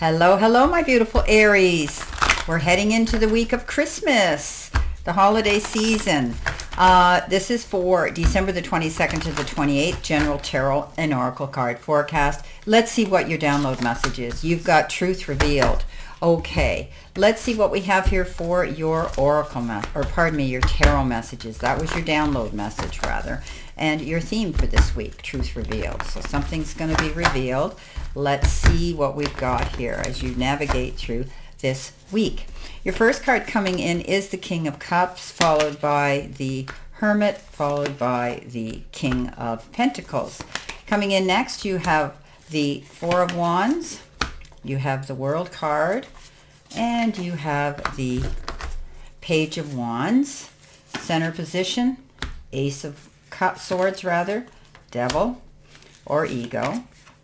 Hello, hello, my beautiful Aries. We're heading into the week of Christmas, the holiday season. This is for December the 22nd to the 28th, General Tarot and Oracle card forecast. Let's see what your download message is. You've got truth revealed. Okay, let's see what we have here for your Oracle, your Tarot messages. That was your download message, rather. And your theme for this week, truth revealed. So something's going to be revealed. Let's see what we've got here as you navigate through this week. Your first card coming in is the King of Cups, followed by the Hermit, followed by the King of Pentacles. Coming in next, you have the Four of Wands, you have the World card, and you have the Page of Wands. Center position, Ace of Swords, Devil or Ego,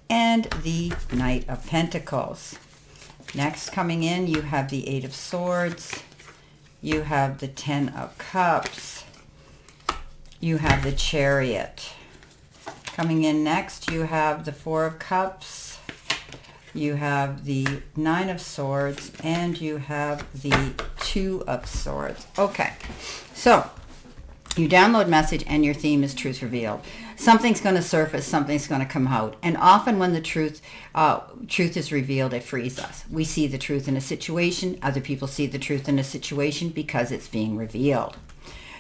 and the Knight of Pentacles. Next coming in, you have the Eight of Swords, you have the Ten of Cups, you have the Chariot. Coming in next, you have the Four of Cups, you have the Nine of Swords, and you have the Two of Swords. Okay, so your download message and your theme is truth revealed. Something's going to surface, something's going to come out. And often when the truth is revealed, it frees us. We see the truth in a situation. Other people see the truth in a situation because it's being revealed.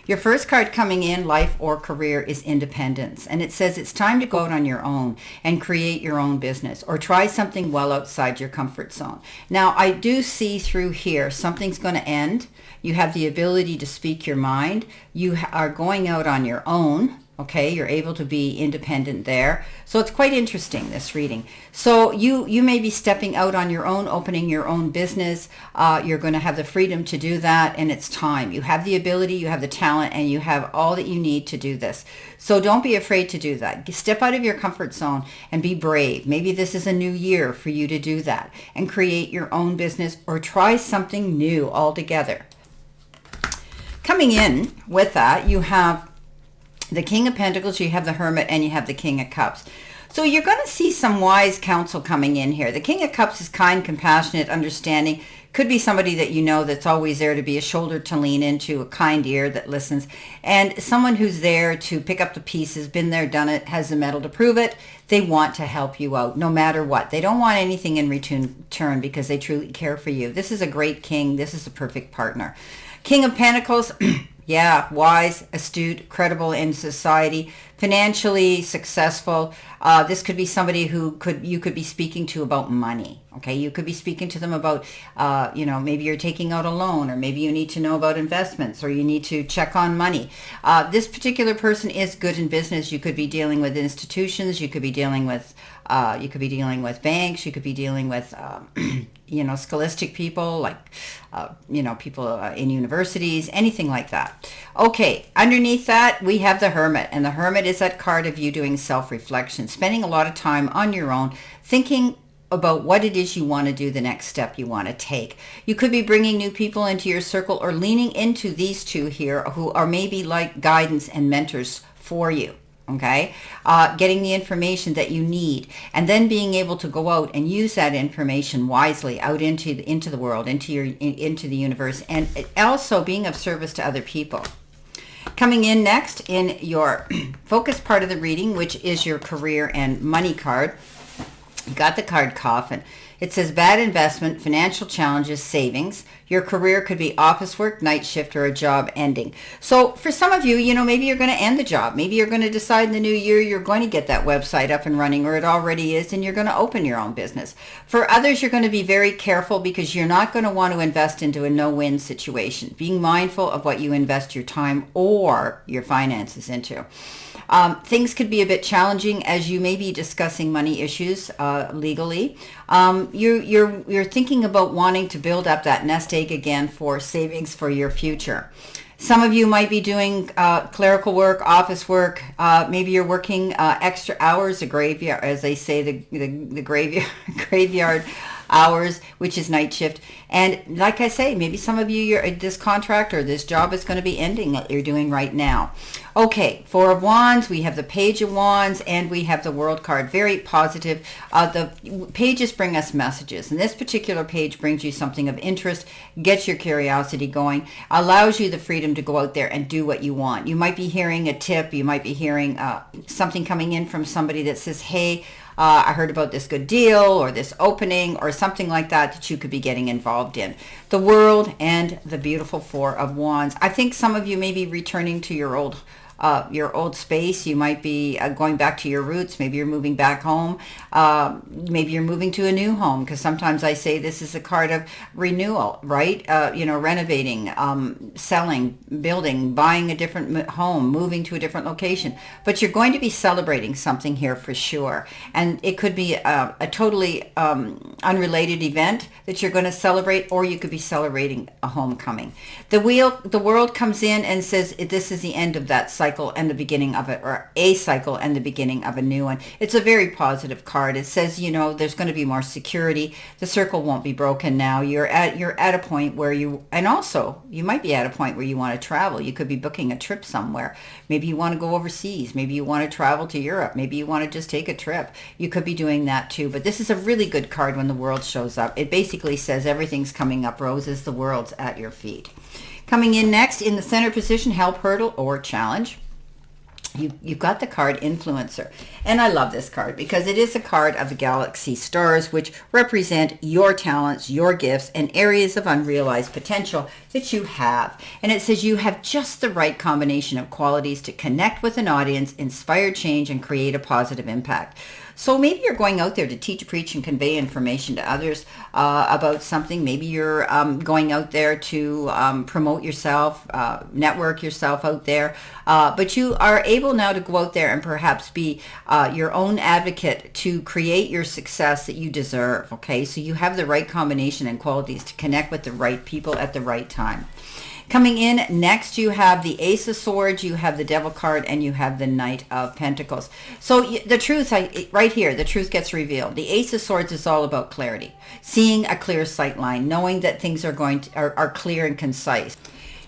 Your first card coming in, life or career, is independence. And it says it's time to go out on your own and create your own business or try something well outside your comfort zone. Now, I do see through here something's going to end. You have the ability to speak your mind. You are going out on your own. Okay, you're able to be independent there. So it's quite interesting, this reading. So you may be stepping out on your own, opening your own business. You're going to have the freedom to do that, and it's time. You have the ability, you have the talent, and you have all that you need to do this. So don't be afraid to do that. Step out of your comfort zone and be brave. Maybe this is a new year for you to do that and create your own business or try something new altogether. Coming in with that, you have the King of Pentacles, you have the Hermit, and you have the King of Cups. So you're going to see some wise counsel coming in here. The King of Cups is kind, compassionate, understanding. Could be somebody that you know that's always there to be a shoulder to lean into, a kind ear that listens, and someone who's there to pick up the pieces, been there, done it, has the mettle to prove it. They want to help you out no matter what. They don't want anything in return because they truly care for you. This is a great king. This is a perfect partner. King of Pentacles, yeah, wise, astute, credible in society, financially successful. This could be somebody who you could be speaking to about money. Okay, you could be speaking to them about, maybe you're taking out a loan, or maybe you need to know about investments, or you need to check on money. This particular person is good in business. You could be dealing with institutions. You could be dealing with banks. You could be dealing with scholastic people, like, people in universities, anything like that. Okay, underneath that, we have the Hermit. And the Hermit is that card of you doing self-reflection, spending a lot of time on your own, thinking about what it is you want to do, the next step you want to take. You could be bringing new people into your circle or leaning into these two here who are maybe like guidance and mentors for you. Okay, getting the information that you need, and then being able to go out and use that information wisely out into the world, into the universe, and also being of service to other people. Coming in next in your focus part of the reading, which is your career and money card, you got the card Coffin. It says bad investment, financial challenges, savings. Your career could be office work, night shift, or a job ending. So for some of you, maybe you're going to end the job. Maybe you're going to decide in the new year you're going to get that website up and running, or it already is, and you're going to open your own business. For others, you're going to be very careful because you're not going to want to invest into a no-win situation. Being mindful of what you invest your time or your finances into. Things could be a bit challenging as you may be discussing money issues legally. You're thinking about wanting to build up that nest egg again for savings for your future. Some of you might be doing clerical work, office work. Maybe you're working extra hours, a graveyard, as they say, the graveyard. hours, which is night shift. And like I say, maybe some of you, this contract or this job is going to be ending that you're doing right now. Okay, Four of Wands, we have the Page of Wands, and we have the World card. Very positive. The pages bring us messages, and this particular page brings you something of interest, gets your curiosity going, allows you the freedom to go out there and do what you want. You might be hearing a tip, you might be hearing something coming in from somebody that says, hey, I heard about this good deal or this opening or something like that you could be getting involved in. The World and the beautiful Four of Wands. I think some of you may be returning to your old space. You might be going back to your roots. Maybe you're moving back home. Maybe you're moving to a new home, because sometimes I say this is a card of renewal, right? Renovating, selling, building, buying a different home, moving to a different location. But you're going to be celebrating something here for sure. And it could be a totally unrelated event that you're going to celebrate, or you could be celebrating a homecoming. The World comes in and says this is the end of that cycle and the beginning of it, or a cycle and the beginning of a new one. It's a very positive card. It says, there's going to be more security. The circle won't be broken now. You're at a point where you might be at a point where you want to travel. You could be booking a trip somewhere. Maybe you want to go overseas. Maybe you want to travel to Europe. Maybe you want to just take a trip. You could be doing that too. But this is a really good card when the World shows up. It basically says everything's coming up roses. The world's at your feet. Coming in next in the center position, help, hurdle, or challenge. You've got the card Influencer. And I love this card because it is a card of the galaxy stars, which represent your talents, your gifts, and areas of unrealized potential that you have. And it says you have just the right combination of qualities to connect with an audience, inspire change, and create a positive impact. So maybe you're going out there to teach, preach, and convey information to others about something. Maybe you're going out there to promote yourself, network yourself out there. But you are able now to go out there and perhaps be your own advocate to create your success that you deserve. Okay, so you have the right combination and qualities to connect with the right people at the right time. Coming in next, you have the Ace of Swords, you have the Devil card, and you have the Knight of Pentacles. So the truth, right here, the truth gets revealed. The Ace of Swords is all about clarity, seeing a clear sight line, knowing that things are clear and concise.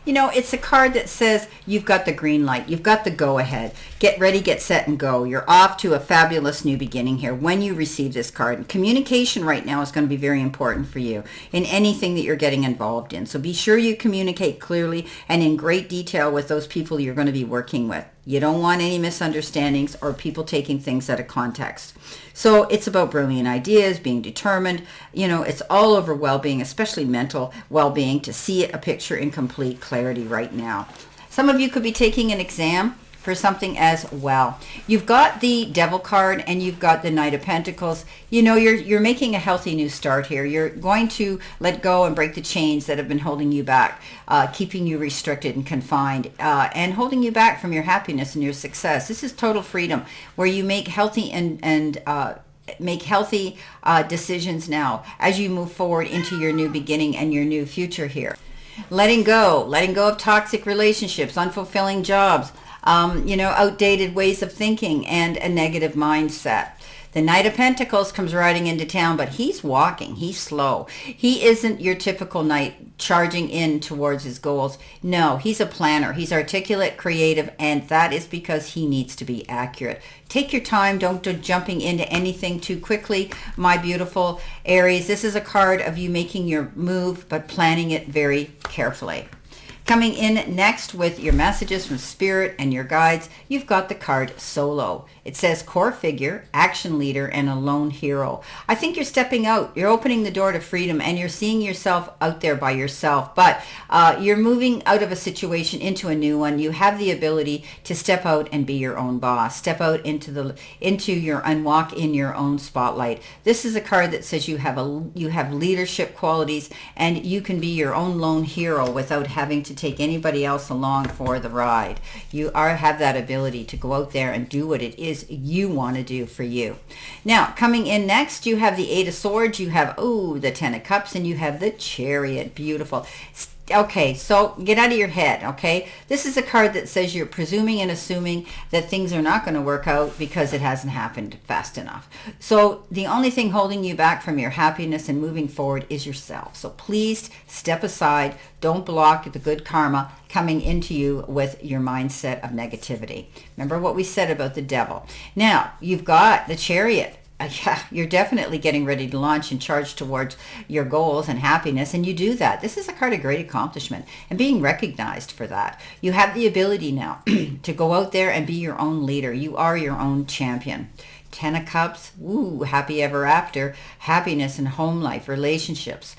It's a card that says you've got the green light. You've got the go ahead. Get ready, get set, and go. You're off to a fabulous new beginning here when you receive this card. And communication right now is going to be very important for you in anything that you're getting involved in. So be sure you communicate clearly and in great detail with those people you're going to be working with. You don't want any misunderstandings or people taking things out of context. So it's about brilliant ideas, being determined. It's all over well-being, especially mental well-being, to see a picture in complete clarity right now. Some of you could be taking an exam for something as well. You've got the Devil card and you've got the Knight of Pentacles. You're making a healthy new start here. You're going to let go and break the chains that have been holding you back, keeping you restricted and confined, and holding you back from your happiness and your success. This is total freedom, where you make healthy and make healthy decisions now as you move forward into your new beginning and your new future here. Letting go of toxic relationships, unfulfilling jobs, outdated ways of thinking, and a negative mindset. The Knight of Pentacles comes riding into town, but he's walking. He's slow. He isn't your typical knight charging in towards his goals. No, he's a planner. He's articulate, creative, and that is because he needs to be accurate. Take your time. Don't do jumping into anything too quickly, my beautiful Aries. This is a card of you making your move, but planning it very carefully. Coming in next with your messages from Spirit and your guides, you've got the card Solo. It says core figure, action leader, and a lone hero. I think you're stepping out. You're opening the door to freedom, and you're seeing yourself out there by yourself. But you're moving out of a situation into a new one. You have the ability to step out and be your own boss. Step out and walk in your own spotlight. This is a card that says you have leadership qualities, and you can be your own lone hero without having to take anybody else along for the ride. You have that ability to go out there and do what it is you want to do for you. Now, coming in next, you have the Eight of Swords, you have the Ten of Cups, and you have the Chariot. Beautiful. Okay, so get out of your head, okay? This is a card that says you're presuming and assuming that things are not going to work out because it hasn't happened fast enough. So the only thing holding you back from your happiness and moving forward is yourself. So please step aside. Don't block the good karma coming into you with your mindset of negativity. Remember what we said about the devil. Now, you've got the Chariot. Yeah, you're definitely getting ready to launch and charge towards your goals and happiness, and you do that. This is a card of great accomplishment and being recognized for that. You have the ability now to go out there and be your own leader. You are your own champion. 10 of Cups, woo, happy ever after, happiness in home life, relationships,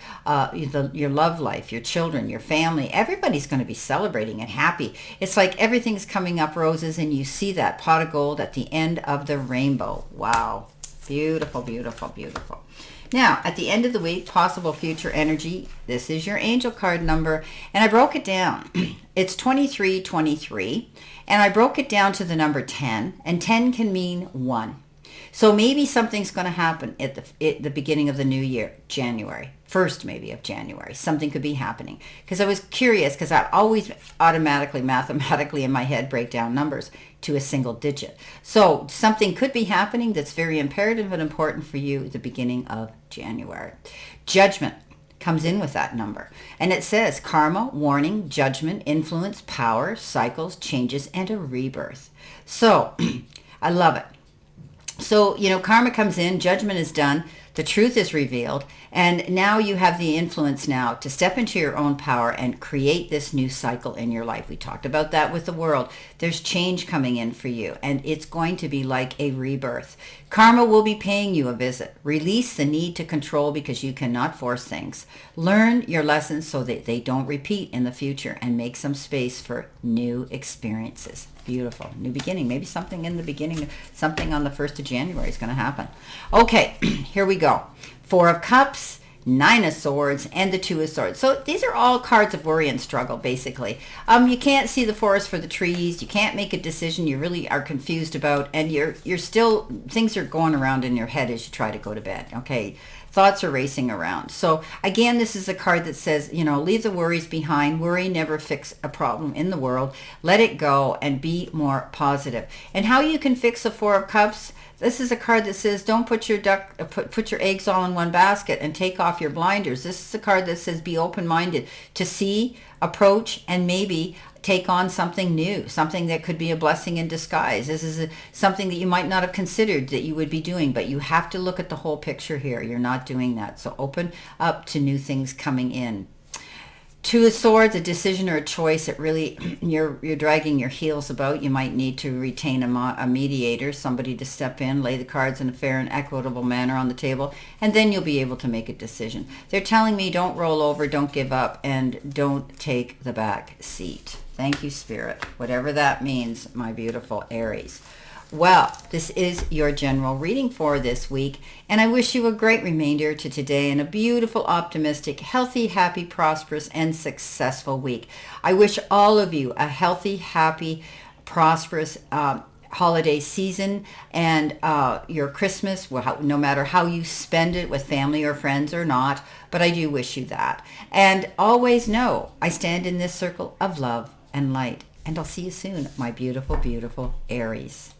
your love life, your children, your family. Everybody's going to be celebrating and happy. It's like everything's coming up roses, and you see that pot of gold at the end of the rainbow. Wow. Beautiful, beautiful, beautiful. Now, at the end of the week, possible future energy. This is your angel card number, and I broke it down. It's 2323, and I broke it down to the number 10, and 10 can mean 1. So maybe something's going to happen at the beginning of the new year, January. 1st maybe of January. Something could be happening. Because I was curious, because I always automatically, mathematically in my head break down numbers to a single digit. So something could be happening that's very imperative and important for you at the beginning of January. Judgment comes in with that number. And it says karma, warning, judgment, influence, power, cycles, changes, and a rebirth. So I love it. So, karma comes in, judgment is done, the truth is revealed, and now you have the influence now to step into your own power and create this new cycle in your life. We talked about that with the world. There's change coming in for you, and it's going to be like a rebirth. Karma will be paying you a visit. Release the need to control because you cannot force things. Learn your lessons so that they don't repeat in the future, and make some space for new experiences. Beautiful. New beginning. Maybe something in the beginning, something on the 1st of January is going to happen. Okay, here we go. 4 of Cups, 9 of Swords, and the 2 of Swords. So these are all cards of worry and struggle, basically. You can't see the forest for the trees. You can't make a decision you really are confused about, and you're still, things are going around in your head as you try to go to bed, okay? Thoughts are racing around. So again, this is a card that says, leave the worries behind. Worry never fix a problem in the world. Let it go and be more positive. And how you can fix the 4 of Cups, this is a card that says don't put your put your eggs all in one basket and take off your blinders. This is a card that says be open-minded to see, approach, and maybe take on something new, something that could be a blessing in disguise. This is something that you might not have considered that you would be doing, but you have to look at the whole picture here. You're not doing that. So open up to new things coming in. 2 of Swords, a decision or a choice that really you're dragging your heels about. You might need to retain a mediator, somebody to step in, lay the cards in a fair and equitable manner on the table, and then you'll be able to make a decision. They're telling me don't roll over, don't give up, and don't take the back seat. Thank you, Spirit. Whatever that means, my beautiful Aries. Well, this is your general reading for this week, and I wish you a great remainder to today and a beautiful, optimistic, healthy, happy, prosperous, and successful week. I wish all of you a healthy, happy, prosperous holiday season, and your Christmas, no matter how you spend it with family or friends or not, but I do wish you that. And always know I stand in this circle of love and light, and I'll see you soon, my beautiful, beautiful Aries.